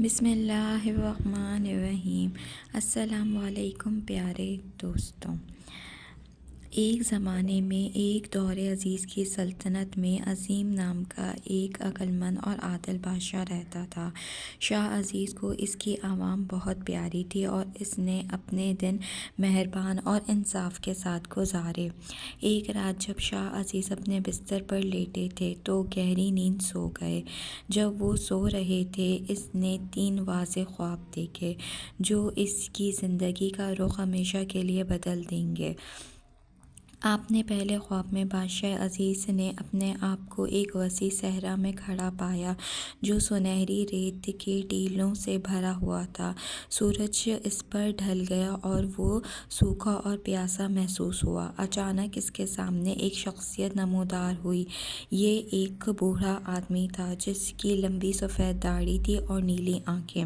بسم اللہ الرحمن الرحیم۔ السلام علیکم پیارے دوستوں۔ ایک زمانے میں ایک دور عزیز کی سلطنت میں عظیم نام کا ایک عقلمند اور عادل بادشاہ رہتا تھا۔ شاہ عزیز کو اس کی عوام بہت پیاری تھی اور اس نے اپنے دن مہربان اور انصاف کے ساتھ گزارے۔ ایک رات جب شاہ عزیز اپنے بستر پر لیٹے تھے تو گہری نیند سو گئے۔ جب وہ سو رہے تھے اس نے 3 واضح خواب دیکھے جو اس کی زندگی کا رخ ہمیشہ کے لیے بدل دیں گے۔ آپ نے پہلے خواب میں بادشاہ عزیز نے اپنے آپ کو ایک وسیع صحرا میں کھڑا پایا جو سنہری ریت کے ٹیلوں سے بھرا ہوا تھا۔ سورج اس پر ڈھل گیا اور وہ سوکھا اور پیاسا محسوس ہوا۔ اچانک اس کے سامنے ایک شخصیت نمودار ہوئی۔ یہ ایک بوڑھا آدمی تھا جس کی لمبی سفید داڑھی تھی اور نیلی آنکھیں۔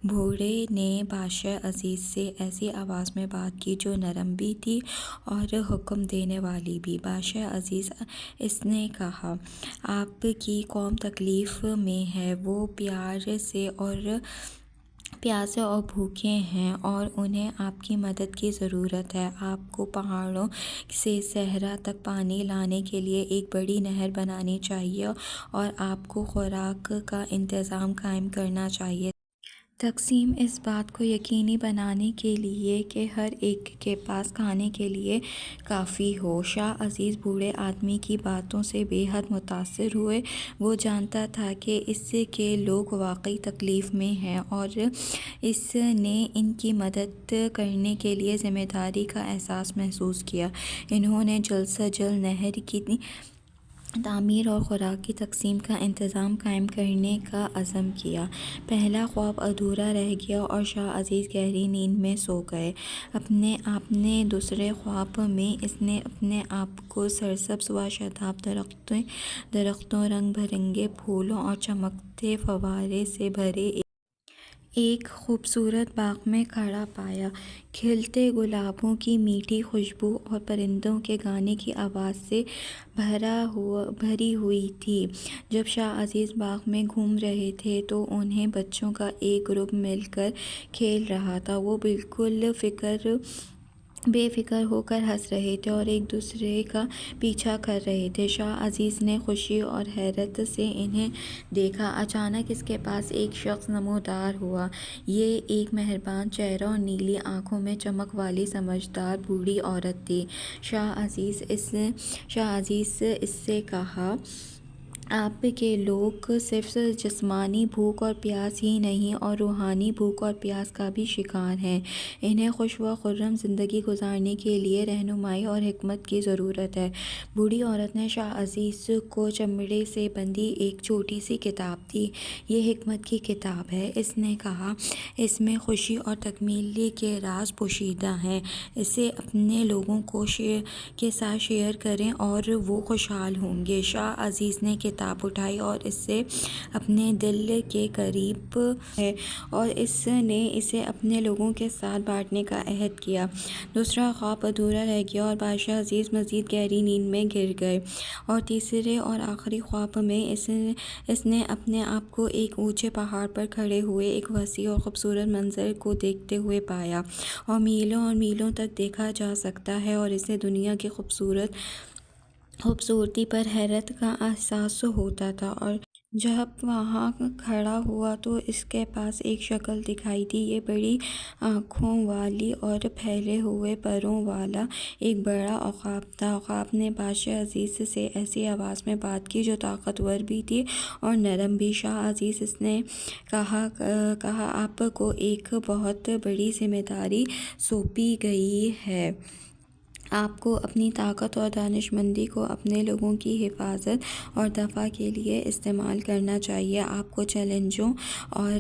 بوڑھے نے بادشاہ عزیز سے ایسی آواز میں بات کی جو نرم بھی تھی اور حکم دینے والی بھی۔ بادشاہ عزیز، اس نے کہا، آپ کی قوم تکلیف میں ہے، وہ پیاسے اور بھوکے ہیں اور انہیں آپ کی مدد کی ضرورت ہے۔ آپ کو پہاڑوں سے صحرا تک پانی لانے کے لیے ایک بڑی نہر بنانی چاہیے اور آپ کو خوراک کا انتظام قائم کرنا چاہیے۔ تقسیم اس بات کو یقینی بنانے کے لیے کہ ہر ایک کے پاس کھانے کے لیے کافی ہو۔ شاہ عزیز بوڑھے آدمی کی باتوں سے بے حد متاثر ہوئے۔ وہ جانتا تھا کہ اس کے لوگ واقعی تکلیف میں ہیں اور اس نے ان کی مدد کرنے کے لیے ذمہ داری کا احساس محسوس کیا۔ انہوں نے جلد سے جلد نہر کی تعمیر اور خوراک کی تقسیم کا انتظام قائم کرنے کا عزم کیا۔ پہلا خواب ادھورا رہ گیا اور شاہ عزیز گہری نیند میں سو گئے۔ اپنے دوسرے خواب میں اس نے اپنے آپ کو سرسبز و شاداب درختوں، رنگ برنگے پھولوں اور چمکتے فوارے سے بھرے ایک خوبصورت باغ میں کھڑا پایا۔ کھلتے گلابوں کی میٹھی خوشبو اور پرندوں کے گانے کی آواز سے بھری ہوئی تھی۔ جب شاہ عزیز باغ میں گھوم رہے تھے تو انہیں بچوں کا ایک گروپ مل کر کھیل رہا تھا۔ وہ بالکل بے فکر ہو کر ہنس رہے تھے اور ایک دوسرے کا پیچھا کر رہے تھے۔ شاہ عزیز نے خوشی اور حیرت سے انہیں دیکھا۔ اچانک اس کے پاس ایک شخص نمودار ہوا۔ یہ ایک مہربان چہرہ اور نیلی آنکھوں میں چمک والی سمجھدار بوڑھی عورت تھی۔ شاہ عزیز اس سے کہا، آپ کے لوگ صرف جسمانی بھوک اور پیاس ہی نہیں اور روحانی بھوک اور پیاس کا بھی شکار ہیں۔ انہیں خوش و خرم زندگی گزارنے کے لیے رہنمائی اور حکمت کی ضرورت ہے۔ بوڑھی عورت نے شاہ عزیز کو چمڑے سے بندھی ایک چھوٹی سی کتاب دی۔ یہ حکمت کی کتاب ہے، اس نے کہا۔ اس میں خوشی اور تکمیل کے راز پوشیدہ ہیں۔ اسے اپنے لوگوں کے ساتھ شیئر کریں اور وہ خوشحال ہوں گے۔ شاہ عزیز نے کتاب اٹھائی اور اس سے اپنے دل کے قریب ہے اور اس نے اسے اپنے لوگوں کے ساتھ بانٹنے کا عہد کیا۔ دوسرا خواب ادھورا رہ گیا اور بادشاہ عزیز مزید گہری نیند میں گر گئے اور تیسرے اور آخری خواب میں اس نے اپنے آپ کو ایک اونچے پہاڑ پر کھڑے ہوئے ایک وسیع اور خوبصورت منظر کو دیکھتے ہوئے پایا اور میلوں تک دیکھا جا سکتا ہے اور اسے دنیا کی خوبصورتی پر حیرت کا احساس ہوتا تھا۔ اور جب وہاں کھڑا ہوا تو اس کے پاس ایک شکل دکھائی دی۔ یہ بڑی آنکھوں والی اور پھیلے ہوئے پروں والا ایک بڑا عقاب تھا۔ عقاب نے بادشاہ عزیز سے ایسی آواز میں بات کی جو طاقتور بھی تھی اور نرم بھی۔ شاہ عزیز، اس نے کہا، آپ کو ایک بہت بڑی ذمہ داری سونپی گئی ہے۔ آپ کو اپنی طاقت اور دانش مندی کو اپنے لوگوں کی حفاظت اور دفاع کے لیے استعمال کرنا چاہیے۔ آپ کو چیلنجوں اور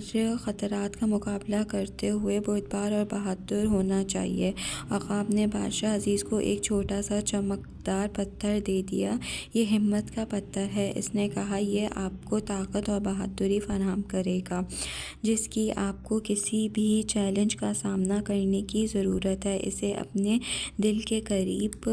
خطرات کا مقابلہ کرتے ہوئے بردبار اور بہادر ہونا چاہیے۔ عقاب نے بادشاہ عزیز کو ایک چھوٹا سا چمکدار پتھر دے دیا۔ یہ ہمت کا پتھر ہے، اس نے کہا۔ یہ آپ کو طاقت اور بہادری فراہم کرے گا جس کی آپ کو کسی بھی چیلنج کا سامنا کرنے کی ضرورت ہے۔ اسے اپنے دل کے قریب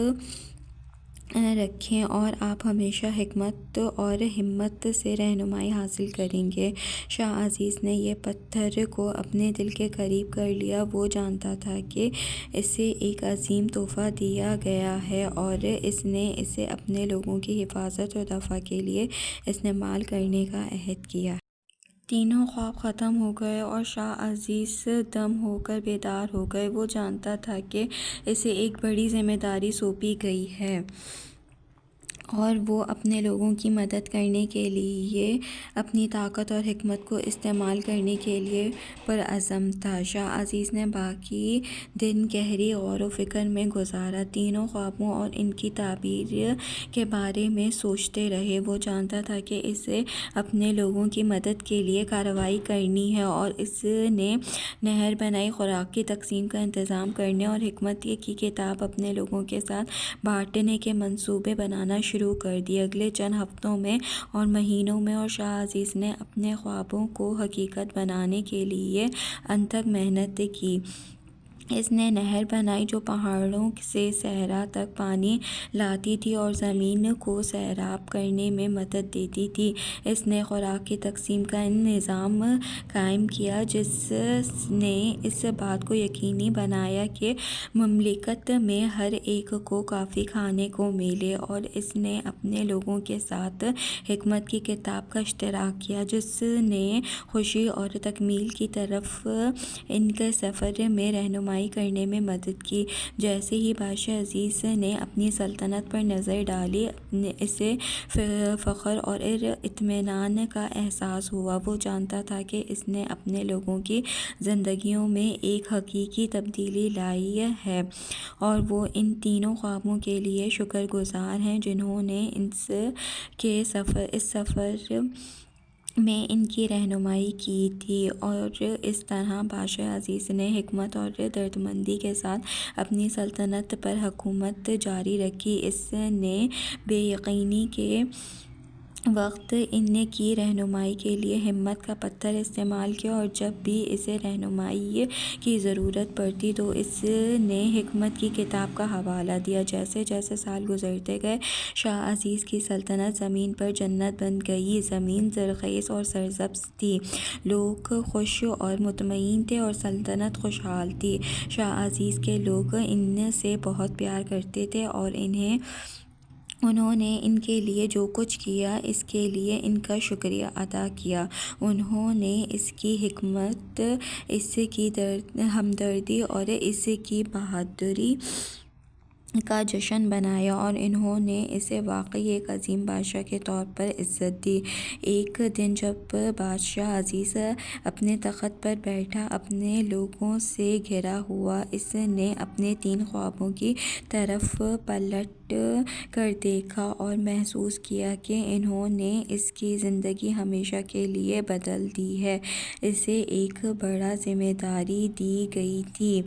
رکھیں اور آپ ہمیشہ حکمت اور ہمت سے رہنمائی حاصل کریں گے۔ شاہ عزیز نے یہ پتھر کو اپنے دل کے قریب کر لیا۔ وہ جانتا تھا کہ اسے ایک عظیم تحفہ دیا گیا ہے اور اس نے اسے اپنے لوگوں کی حفاظت اور دفاع کے لیے استعمال کرنے کا عہد کیا۔ تینوں خواب ختم ہو گئے اور شاہ عزیز دم ہو کر بیدار ہو گئے۔ وہ جانتا تھا کہ اسے ایک بڑی ذمہ داری سونپی گئی ہے اور وہ اپنے لوگوں کی مدد کرنے کے لیے اپنی طاقت اور حکمت کو استعمال کرنے کے لیے پرعزم تھا۔ شاہ عزیز نے باقی دن گہری غور و فکر میں گزارا، تینوں خوابوں اور ان کی تعبیر کے بارے میں سوچتے رہے۔ وہ جانتا تھا کہ اسے اپنے لوگوں کی مدد کے لیے کارروائی کرنی ہے اور اس نے نہر بنائی، خوراک کی تقسیم کا انتظام کرنے اور حکمت کی کتاب اپنے لوگوں کے ساتھ بانٹنے کے منصوبے بنانا شروع کر دیے۔ اگلے چند ہفتوں میں اور مہینوں میں شاہ عزیز نے اپنے خوابوں کو حقیقت بنانے کے لیے انتھک محنت کی۔ اس نے نہر بنائی جو پہاڑوں سے صحرا تک پانی لاتی تھی اور زمین کو سیراب کرنے میں مدد دیتی تھی۔ اس نے خوراک کی تقسیم کا نظام قائم کیا جس نے اس بات کو یقینی بنایا کہ مملکت میں ہر ایک کو کافی کھانے کو ملے، اور اس نے اپنے لوگوں کے ساتھ حکمت کی کتاب کا اشتراک کیا جس نے خوشی اور تکمیل کی طرف ان کے سفر میں رہنمائی کرنے میں مدد کی۔ جیسے ہی بادشاہ عزیز نے اپنی سلطنت پر نظر ڈالی، اسے فخر اور اطمینان کا احساس ہوا۔ وہ جانتا تھا کہ اس نے اپنے لوگوں کی زندگیوں میں ایک حقیقی تبدیلی لائی ہے اور وہ ان تینوں خوابوں کے لیے شکر گزار ہے جنہوں نے اس سفر میں ان کی رہنمائی کی تھی۔ اور اس طرح بادشاہ عزیز نے حکمت اور دردمندی کے ساتھ اپنی سلطنت پر حکومت جاری رکھی۔ اس نے بے یقینی کے وقت ان کی رہنمائی کے لیے ہمت کا پتھر استعمال کیا، اور جب بھی اسے رہنمائی کی ضرورت پڑتی تو اس نے حکمت کی کتاب کا حوالہ دیا۔ جیسے جیسے سال گزرتے گئے، شاہ عزیز کی سلطنت زمین پر جنت بن گئی۔ زمین زرخیز اور سرسبز تھی، لوگ خوش اور مطمئن تھے اور سلطنت خوشحال تھی۔ شاہ عزیز کے لوگ ان سے بہت پیار کرتے تھے اور انہوں نے ان کے لیے جو کچھ کیا اس کے لیے ان کا شکریہ ادا کیا۔ انہوں نے اس کی حکمت، اس کی ہمدردی اور اس کی بہادری کا جشن منایا اور انہوں نے اسے واقعی ایک عظیم بادشاہ کے طور پر عزت دی۔ ایک دن جب بادشاہ عزیز اپنے تخت پر بیٹھا، اپنے لوگوں سے گھرا ہوا، اس نے اپنے 3 خوابوں کی طرف پلٹ کر دیکھا اور محسوس کیا کہ انہوں نے اس کی زندگی ہمیشہ کے لیے بدل دی ہے۔ اسے ایک بڑا ذمہ داری دی گئی تھی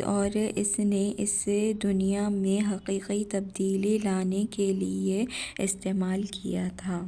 اور اس نے اسے دنیا میں حقیقی تبدیلی لانے کے لیے استعمال کیا تھا۔